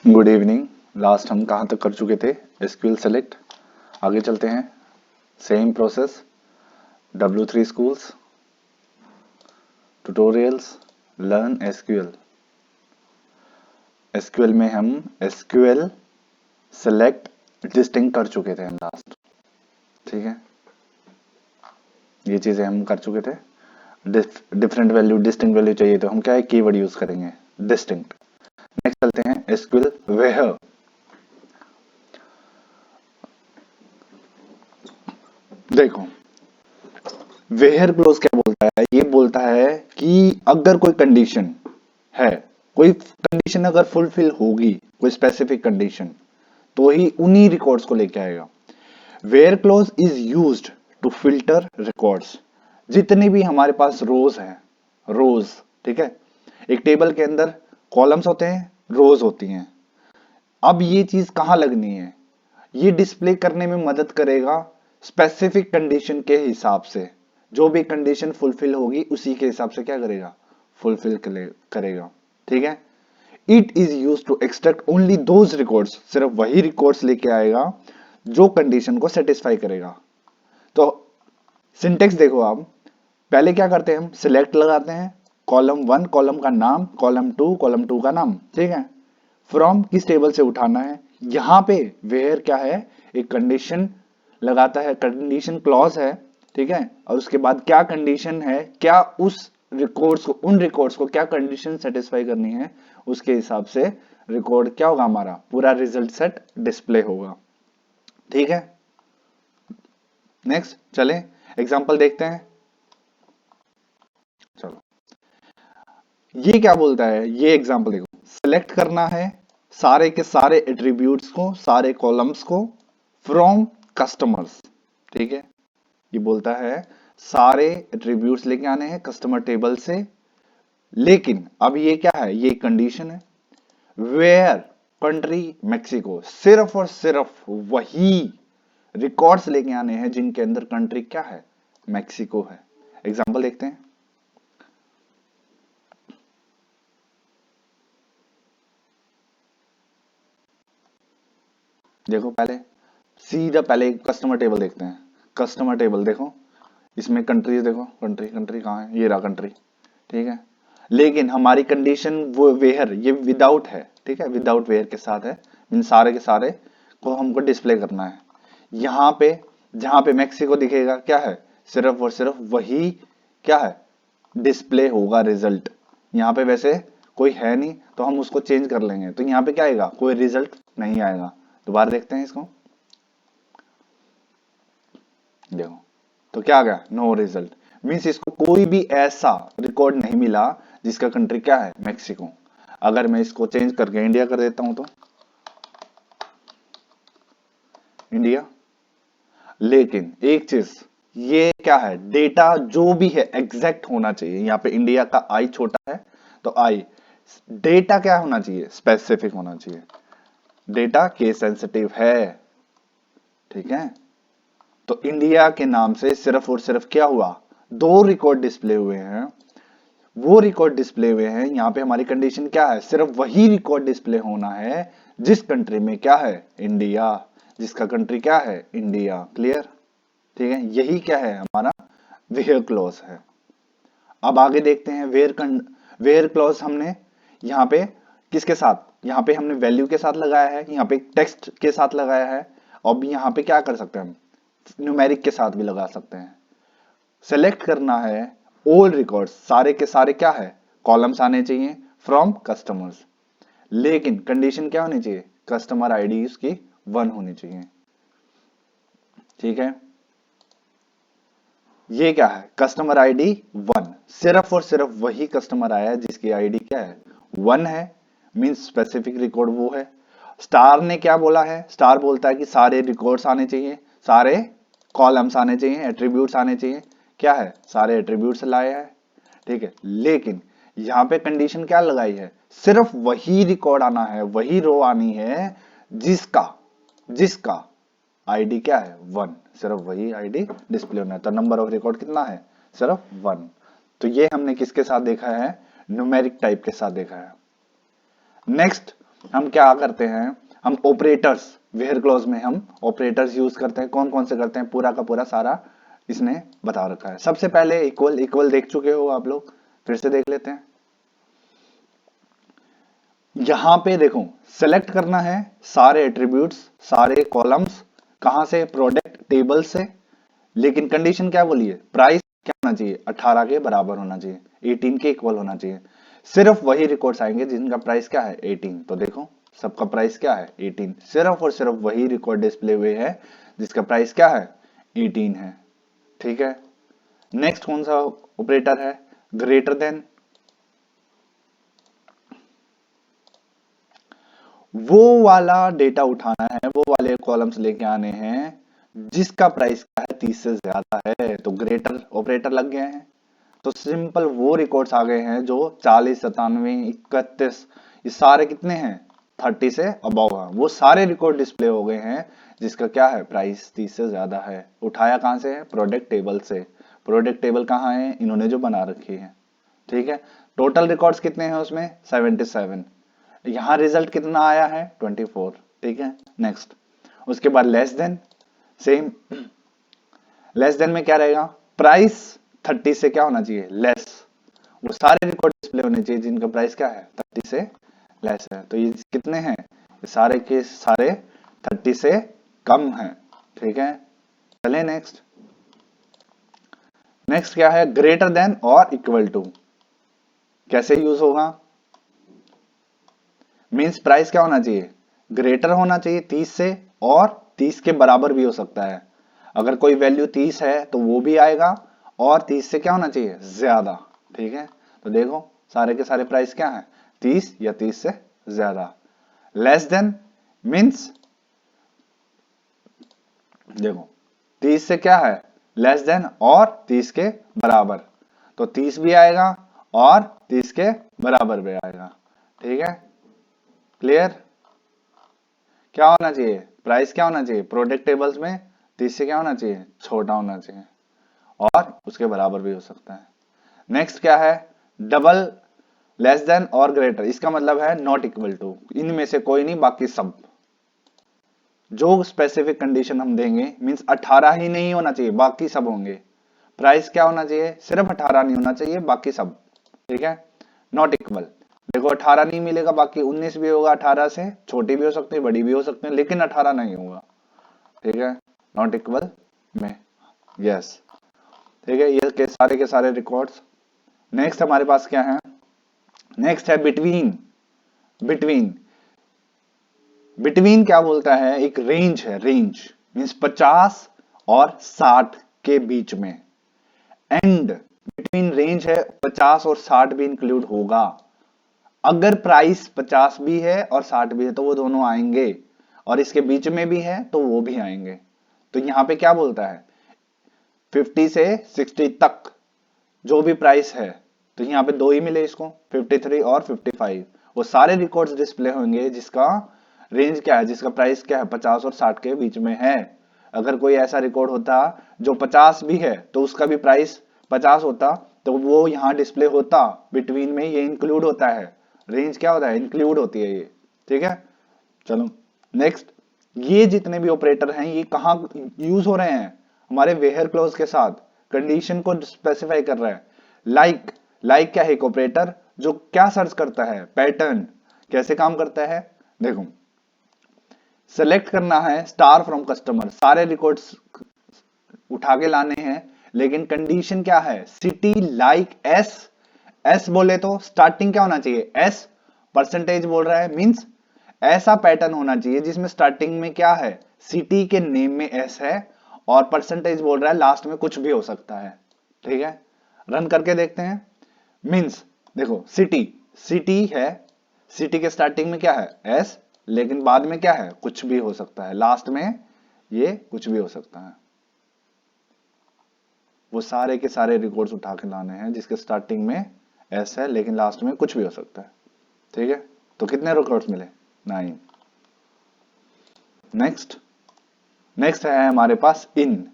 Good evening. Last हम कहाँ तक कर चुके थे? SQL select. आगे चलते हैं। Same process, W3 schools, tutorials, learn SQL. SQL में हम एसक्यूएल सेलेक्ट डिस्टिंक्ट कर चुके थे हम लास्ट। ठीक है, ये चीजें हम कर चुके थे। डिफरेंट वैल्यू, डिस्टिंक्ट वैल्यू चाहिए तो हम क्या है, कीवर्ड यूज करेंगे, डिस्टिंक्ट। नेक्स्ट चलते हैं एसक्यूएल वेयर। देखो, वेयर क्लोज क्या बोलता है? ये बोलता है कि अगर कोई कंडीशन है, कोई कंडीशन अगर फुलफिल होगी, कोई स्पेसिफिक कंडीशन, तो ही उन्हीं रिकॉर्ड्स को लेके आएगा। Where clause is used to filter records. जितने भी हमारे पास रोज हैं, रोज, ठीक है, एक टेबल के अंदर कॉलम्स होते हैं, रोज होती हैं। अब ये चीज कहां लगनी है? ये डिस्प्ले करने में मदद करेगा स्पेसिफिक कंडीशन के हिसाब से। जो भी कंडीशन फुलफिल होगी उसी के हिसाब से क्या करेगा, फुलफिल करेगा। ठीक है, it is use to extract only those records. सिर्फ वही रिकॉर्ड्स लेके आएगा जो कंडीशन को सेटिस्फाई करेगा। तो सिंटेक्स देखो आप, पहले क्या करते हैं, हम सिलेक्ट लगाते हैं, कॉलम 1 कॉलम का नाम, कॉलम 2 का नाम। ठीक है, फ्रॉम किस टेबल से उठाना है। यहां पे वेयर क्या है, एक कंडीशन लगाता है, कंडीशन क्लॉज है। ठीक है, और उसके बाद क्या कंडीशन है, क्या उस रिकॉर्ड्स को, उन रिकॉर्ड्स को क्या कंडीशन सेटिस्फाई करनी है, उसके हिसाब से रिकॉर्ड क्या होगा, हमारा पूरा रिजल्ट सेट डिस्प्ले होगा। ठीक है, नेक्स्ट चले एग्जांपल देखते हैं। चलो, ये क्या बोलता है, ये एग्जांपल देखो। सेलेक्ट करना है सारे के सारे एट्रीब्यूट्स को, सारे कॉलम्स को फ्रॉम कस्टमर्स। ठीक है, ये बोलता है सारे एट्रीब्यूट्स लेके आने हैं कस्टमर टेबल से। लेकिन अब ये क्या है, ये कंडीशन है, वेयर कंट्री मैक्सिको। सिर्फ और सिर्फ वही रिकॉर्ड्स लेके आने हैं जिनके अंदर कंट्री क्या है, मैक्सिको है। एग्जांपल देखते हैं। देखो, पहले सीधा पहले कस्टमर टेबल देखते हैं। कस्टमर टेबल देखो, इसमें कंट्रीज देखो, कंट्री कंट्री कहाँ है, ये रहा कंट्री। ठीक है, लेकिन हमारी कंडीशन वो वेयर, ये विदाउट है। ठीक है, विदाउट वेयर के साथ है, इन सारे के सारे को हमको डिस्प्ले करना है। यहाँ पे जहां पे मैक्सिको दिखेगा क्या है, सिर्फ और सिर्फ वही क्या है, डिस्प्ले होगा रिजल्ट। यहाँ पे वैसे कोई है नहीं तो हम उसको चेंज कर लेंगे, तो यहाँ पे क्या आएगा, कोई रिजल्ट नहीं आएगा। दोबारा देखते हैं इसको। देखो, तो क्या आ गया, नो रिजल्ट। मीन्स इसको कोई भी ऐसा रिकॉर्ड नहीं मिला जिसका कंट्री क्या है, मैक्सिको। अगर मैं इसको चेंज करके इंडिया कर देता हूं तो इंडिया। लेकिन एक चीज, ये क्या है, डेटा जो भी है एग्जैक्ट होना चाहिए। यहाँ पे इंडिया का आई छोटा है तो आई, डेटा क्या होना चाहिए, स्पेसिफिक होना चाहिए। डेटा केस सेंसिटिव है। ठीक है, तो इंडिया के नाम से सिर्फ और सिर्फ क्या हुआ, दो रिकॉर्ड डिस्प्ले हुए हैं। वो रिकॉर्ड डिस्प्ले हुए हैं, यहां पे हमारी कंडीशन क्या है, सिर्फ वही रिकॉर्ड डिस्प्ले होना है जिस कंट्री में क्या है, इंडिया, जिसका कंट्री क्या है, इंडिया। क्लियर? ठीक है, यही क्या है हमारा वेयर क्लॉज है। अब आगे देखते हैं वेयर क्लॉज हमने यहाँ पे किसके साथ, यहाँ पे हमने वैल्यू के साथ लगाया है, यहाँ पे टेक्स्ट के साथ लगाया है। अब यहाँ पे क्या कर सकते हैं हम, न्यूमेरिक के साथ भी लगा सकते हैं। सेलेक्ट करना है ऑल रिकॉर्ड्स, सारे के सारे क्या है, कॉलम्स आने चाहिए फ्रॉम कस्टमर्स। लेकिन कंडीशन क्या होनी चाहिए, कस्टमर आईडी उसकी 1 होनी चाहिए। ठीक है, ये क्या है, कस्टमर आईडी 1। सिर्फ और सिर्फ वही कस्टमर आया है जिसकी आईडी क्या है, 1 है। मींस स्पेसिफिक रिकॉर्ड वो है। स्टार ने क्या बोला है, स्टार बोलता है कि सारे रिकॉर्ड्स आने चाहिए, सारे कॉलम्स आने चाहिए, एट्रीब्यूट्स आने चाहिए। क्या है, सारे एट्रीब्यूट्स लाए हैं। ठीक है, लेकिन यहां पे कंडीशन क्या लगाई है, सिर्फ वही रिकॉर्ड आना है, वही रो आनी है जिसका जिसका आईडी क्या है, 1। सिर्फ वही आईडी डिस्प्ले होना है। तो नंबर ऑफ रिकॉर्ड कितना है, सिर्फ 1। तो ये हमने किसके साथ देखा है, न्यूमेरिक टाइप के साथ देखा है। नेक्स्ट, हम क्या करते हैं, हम ऑपरेटर्स, वेयर क्लॉज में हम ऑपरेटर्स यूज करते हैं। कौन कौन से करते हैं, पूरा का पूरा सारा इसने बता रखा है। सबसे पहले इक्वल, इक्वल देख चुके हो आप लोग, फिर से देख लेते हैं। यहां पे देखो सेलेक्ट करना है सारे एट्रीब्यूट्स, सारे कॉलम्स, कहां से, प्रोडक्ट टेबल से। लेकिन कंडीशन क्या बोली है, प्राइस क्या होना चाहिए, 18 के बराबर होना चाहिए, 18 के इक्वल होना चाहिए। सिर्फ वही रिकॉर्ड्स आएंगे जिनका प्राइस क्या है, 18। तो देखो सबका प्राइस क्या है, 18। सिर्फ और सिर्फ वही रिकॉर्ड डिस्प्ले हुए है जिसका प्राइस क्या है, 18 है। ठीक है। नेक्स्ट कौन सा ऑपरेटर है, ग्रेटर देन। वो वाला डेटा उठाना है, वो वाले कॉलम्स लेके आने हैं जिसका प्राइस क्या है, 30 से ज्यादा है। तो ग्रेटर ऑपरेटर लग गए हैं। तो सिंपल वो रिकॉर्ड्स आ गए हैं जो 40, 97, 31, ये सारे कितने हैं, 30 से अबव है। वो सारे रिकॉर्ड डिस्प्ले हो गए हैं जिसका क्या है, प्राइस 30 से ज्यादा है। उठाया कहां से है, प्रोडक्ट टेबल से। प्रोडक्ट टेबल कहां है, इन्होंने जो बना रखी है। ठीक है। टोटल रिकॉर्ड्स कितने हैं उसमें, 77। यहां रिजल्ट कितना आया है, 24। ठीक है। नेक्स्ट, उसके बाद less than, same. Less than में क्या रहेगा, प्राइस 30 से क्या होना चाहिए, लेस। वो सारे रिकॉर्ड डिस्प्ले होने चाहिए जिनका प्राइस क्या है, 30 से लेस है। तो ये कितने हैं, ये सारे के सारे 30 से कम है। ठीक है। चले नेक्स्ट। नेक्स्ट क्या है, ग्रेटर देन और इक्वल टू। कैसे यूज होगा, मींस प्राइस क्या होना चाहिए, ग्रेटर होना चाहिए 30 से, और 30 के बराबर भी हो सकता है। अगर कोई वैल्यू 30 है तो वो भी आएगा, और 30 से क्या होना चाहिए, ज्यादा। ठीक है। तो देखो सारे के सारे प्राइस क्या है, 30 या 30 से ज्यादा। लेस देन मींस, देखो 30 से क्या है, लेस देन और 30 के बराबर। तो 30 भी आएगा और 30 के बराबर भी आएगा। ठीक है। क्लियर। क्या होना चाहिए, प्राइस क्या होना चाहिए, प्रोडक्ट टेबल्स में 30 से क्या होना चाहिए, छोटा होना चाहिए, और उसके बराबर भी हो सकता है। नेक्स्ट क्या है, डबल, लेस देन और ग्रेटर। इसका मतलब है नॉट इक्वल टू, इनमें से कोई नहीं, बाकी सब। जो स्पेसिफिक कंडीशन हम देंगे, मींस 18 ही नहीं होना चाहिए, बाकी सब होंगे। प्राइस क्या होना चाहिए, सिर्फ 18 नहीं होना चाहिए, बाकी सब। ठीक है। नॉट इक्वल, देखो 18 नहीं मिलेगा, बाकी 19 भी होगा, 18 से छोटी भी हो सकती है, बड़ी भी हो सकती है, लेकिन 18 नहीं होगा। ठीक है। नॉट इक्वल में, यस। ठीक है। ये के सारे रिकॉर्ड्स। नेक्स्ट हमारे पास क्या है, नेक्स्ट है बिटवीन। बिटवीन, बिटवीन क्या बोलता है, एक रेंज है, रेंज मींस 50 और 60 के बीच में। एंड बिटवीन रेंज है, 50 और 60 भी इंक्लूड होगा। अगर प्राइस 50 भी है और 60 भी है तो वो दोनों आएंगे, और इसके बीच में भी है तो वो भी आएंगे। तो यहां पे क्या बोलता है, 50 से 60 तक जो भी प्राइस है, तो यहां पे दो ही मिले इसको, 53 और 55। वो सारे रिकॉर्ड्स डिस्प्ले होंगे जिसका रेंज क्या है, जिसका प्राइस क्या है, 50 और 60 के बीच में है। अगर कोई ऐसा रिकॉर्ड होता जो 50 भी है तो उसका भी प्राइस 50 होता, तो वो यहां डिस्प्ले होता। बिटवीन में ये इंक्लूड होता है, रेंज क्या होता है, इंक्लूड होती है ये। ठीक है। चलो नेक्स्ट, ये जितने भी ऑपरेटर हैं ये कहां यूज हो रहे हैं, हमारे वेयर क्लॉज के साथ कंडीशन को स्पेसिफाई कर रहा है। लाइक, लाइक क्या है, एक ऑपरेटर जो क्या सर्च करता है, पैटर्न। कैसे काम करता है, देखो सेलेक्ट करना है स्टार फ्रॉम कस्टमर, सारे रिकॉर्ड्स उठा के लाने हैं, लेकिन कंडीशन क्या है, सिटी लाइक एस। एस बोले तो स्टार्टिंग क्या होना चाहिए, एस। परसेंटेज बोल रहा है, मींस ऐसा पैटर्न होना चाहिए जिसमें स्टार्टिंग में क्या है, सिटी के नेम में एस है, और परसेंटेज बोल रहा है लास्ट में कुछ भी हो सकता है। ठीक है। रन करके देखते हैं। मींस देखो सिटी, सिटी है, सिटी के स्टार्टिंग में क्या है, एस, लेकिन बाद में क्या है, कुछ भी हो सकता है, लास्ट में ये कुछ भी हो सकता है। वो सारे के सारे रिकॉर्ड्स उठा के लाने हैं जिसके स्टार्टिंग में एस है लेकिन लास्ट में कुछ भी हो सकता है। ठीक है। तो कितने रिकॉर्ड्स मिले, 9। नेक्स्ट, नेक्स्ट है हमारे पास इन।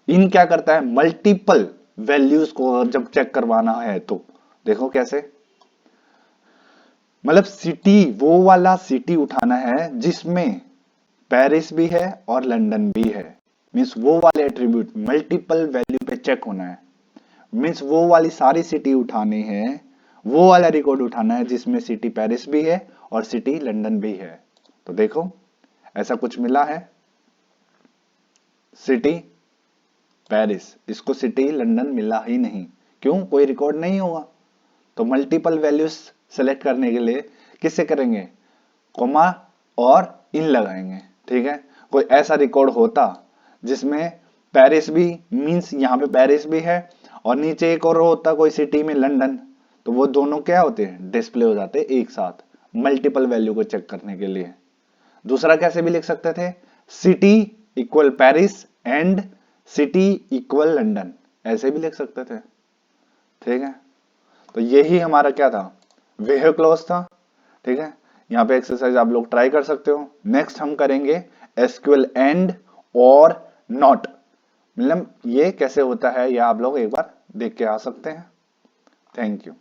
इन क्या करता है, मल्टीपल वैल्यूज को जब चेक करवाना है तो देखो कैसे, मतलब सिटी, वो वाला सिटी उठाना है जिसमें पेरिस भी है और लंदन भी है। मीन्स वो वाले एट्रीब्यूट मल्टीपल वैल्यू पे चेक होना है। मीन्स वो वाली सारी सिटी उठानी है, वो वाला रिकॉर्ड उठाना है जिसमें सिटी पेरिस भी है और सिटी लंदन भी है। तो देखो ऐसा कुछ मिला है, सिटी पेरिस, इसको सिटी लंदन मिला ही नहीं। क्यों? कोई रिकॉर्ड नहीं होगा। तो मल्टीपल वैल्यूज सेलेक्ट करने के लिए किससे करेंगे? कोमा और इन लगाएंगे। ठीक है, कोई ऐसा रिकॉर्ड होता जिसमें पेरिस भी, मींस यहां पे पेरिस भी है और नीचे एक और होता कोई सिटी में लंदन, तो वो दोनों क्या होते हैं? डिस्प्ले हो जाते हैं एक साथ, मल्टीपल वैल्यू को चेक करने के लिए। दूसरा कैसे भी लिख सकते थे? City equal Paris and city equal London, ऐसे भी लिख सकते थे। ठीक है, तो यही हमारा क्या था? वेयर क्लॉज था। ठीक है, यहां पे एक्सरसाइज आप लोग ट्राई कर सकते हो। नेक्स्ट हम करेंगे एसक्यूएल एंड और नॉट, मतलब ये कैसे होता है, या आप लोग एक बार देख के आ सकते हैं। Thank you.